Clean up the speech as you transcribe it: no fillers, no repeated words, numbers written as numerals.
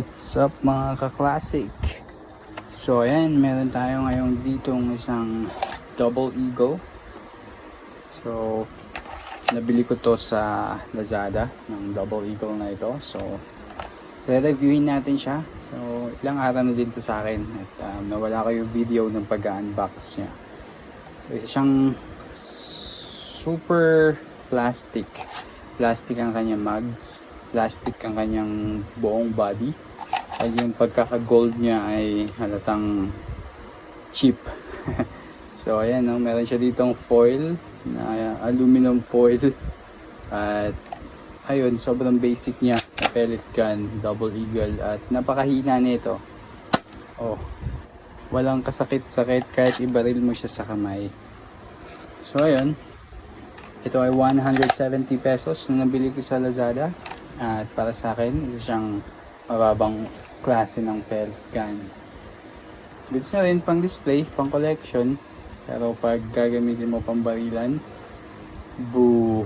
What's up mga ka-classic? So ayan, meron tayo ngayon ditong isang Double Eagle. So nabili ko to sa Lazada ng Double Eagle na ito. So re-reviewin natin siya. So ilang araw na din to sa akin at nawala ko yung video ng pag-unbox niya. So isa siyang super plastic. Plastic ang kanyang mags. Plastic ang kanyang buong body. Ay yung pagkaka-gold niya ay halatang cheap. So ayan, no, meron siya ditong foil na aluminum foil. At ayun, sobrang basic niya na pellet gun, Double Eagle, at napakahina nito. Oh, walang kasakit-sakit kahit ibaril mo siya sa kamay. So ayun, ito ay 170 pesos na nabili ko sa Lazada. At para sa akin, isa siyang mababang klase ng pellet gun. Goods na rin pang display, pang collection. Pero pag gagamitin mo pang barilan, boo!